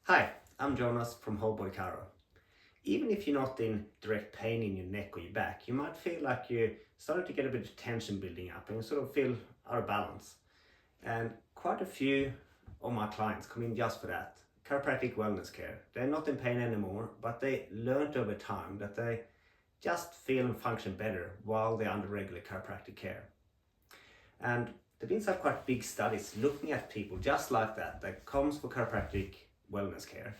Hi, I'm Jonas from Whole Body Chiro. Even if you're not in direct pain in your neck or your back, you might feel like you're starting to get a bit of tension building up and you sort of feel out of balance. And quite a few of my clients come in just for that. Chiropractic wellness care. They're not in pain anymore, but they learned over time that they just feel and function better while they're under regular chiropractic care. And there have been some quite big studies looking at people just like that comes for chiropractic wellness care.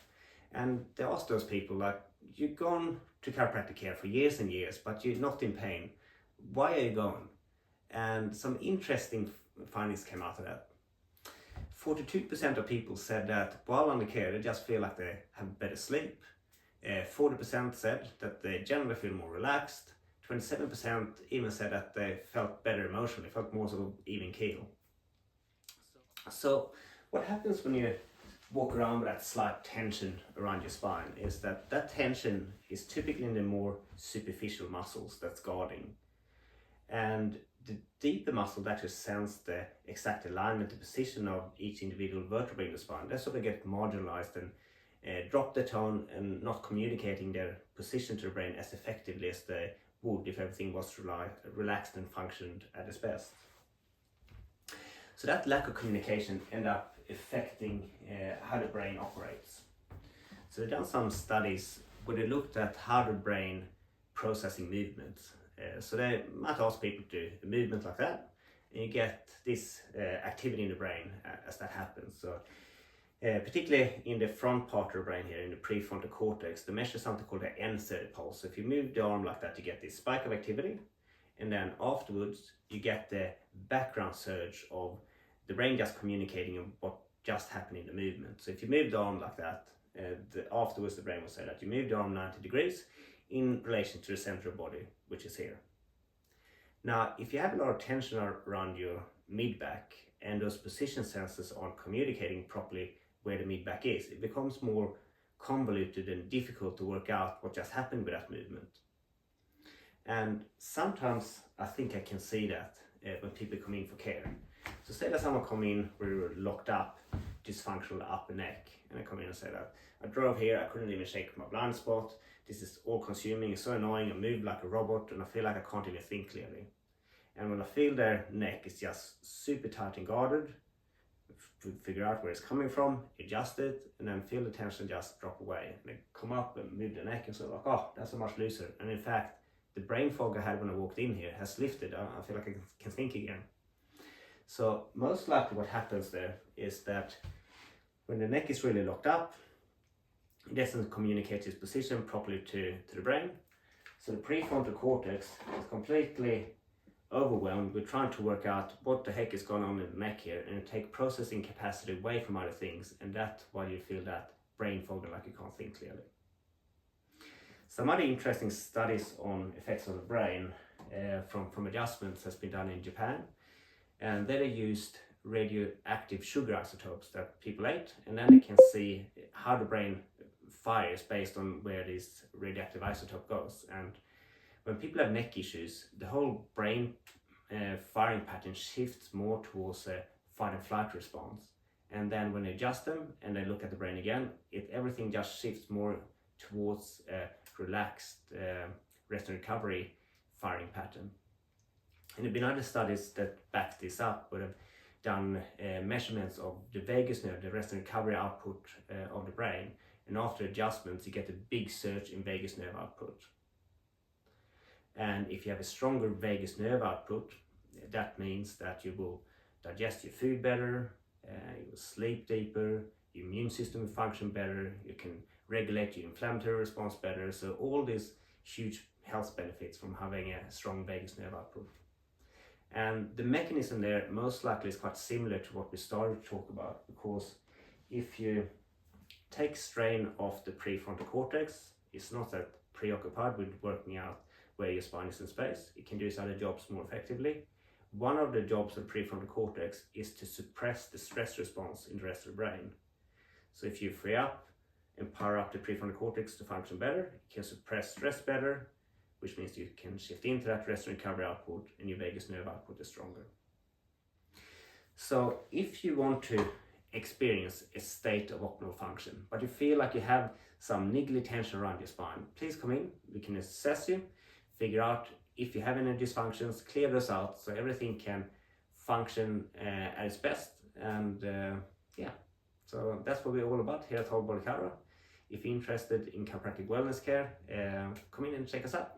And they ask those people, like, you've gone to chiropractic care for years and years, but you're not in pain. Why are you going? And some interesting findings came out of that. 42% of people said that while under care, they just feel like they have better sleep. 40% said that they generally feel more relaxed. 27% even said that they felt better emotionally, felt more sort of even keel. So what happens when you walk around with that slight tension around your spine is that tension is typically in the more superficial muscles that's guarding. And the deeper muscle that actually sense the exact alignment, the position of each individual vertebrae in the spine, they sort of get marginalized and drop the tone and not communicating their position to the brain as effectively as they would if everything was relaxed and functioned at its best. So that lack of communication ended up affecting how the brain operates. So they've done some studies where they looked at how the brain processing movements. So they might ask people to do a movement like that, and you get this activity in the brain as that happens. So particularly in the front part of the brain here, in the prefrontal cortex, they measure something called the end-third pulse. So if you move the arm like that, you get this spike of activity, and then afterwards you get the background surge of the brain just communicating on what just happened in the movement. So if you move the arm like that, afterwards the brain will say that you moved the arm 90 degrees in relation to the center of body, which is here. Now, if you have a lot of tension around your mid-back and those position sensors aren't communicating properly where the mid-back is, it becomes more convoluted and difficult to work out what just happened with that movement. And sometimes I think I can see that when people come in for care. So say that someone come in where we were locked up, dysfunctional upper neck, and I come in and say that I drove here, I couldn't even shake my blind spot, this is all consuming, it's so annoying, I move like a robot and I feel like I can't even think clearly. And when I feel their neck is just super tight and guarded, figure out where it's coming from, adjust it, and then feel the tension just drop away. And they come up and move the neck and so like, oh, that's so much looser. And in fact, the brain fog I had when I walked in here has lifted. I feel like I can think again. So most likely what happens there is that when the neck is really locked up, it doesn't communicate its position properly to the brain. So the prefrontal cortex is completely overwhelmed with trying to work out what the heck is going on in the neck here and take processing capacity away from other things, and that's why you feel that brain fog like you can't think clearly. Some other interesting studies on effects on the brain from adjustments has been done in Japan, and they used radioactive sugar isotopes that people ate, and then they can see how the brain fires based on where this radioactive isotope goes. And when people have neck issues, the whole brain firing pattern shifts more towards a fight and flight response. And then when they adjust them and they look at the brain again, everything just shifts more towards a relaxed rest and recovery firing pattern. And there have been other studies that back this up, but have done measurements of the vagus nerve, the rest and recovery output of the brain. And after adjustments, you get a big surge in vagus nerve output. And if you have a stronger vagus nerve output, that means that you will digest your food better, you will sleep deeper, your immune system will function better, you can regulate your inflammatory response better. So all these huge health benefits from having a strong vagus nerve output. And the mechanism there most likely is quite similar to what we started to talk about, because if you take strain off the prefrontal cortex, it's not that preoccupied with working out where your spine is in space, it can do its other jobs more effectively. One of the jobs of the prefrontal cortex is to suppress the stress response in the rest of the brain. So if you free up and power up the prefrontal cortex to function better, it can suppress stress better, which means you can shift into that rest and recovery output, and your vagus nerve output is stronger. So if you want to experience a state of optimal function, but you feel like you have some niggly tension around your spine, please come in. We can assess you, figure out if you have any dysfunctions, clear those out so everything can function at its best. And yeah, so that's what we're all about here at Whole Body Chiro. If you're interested in chiropractic wellness care, come in and check us out.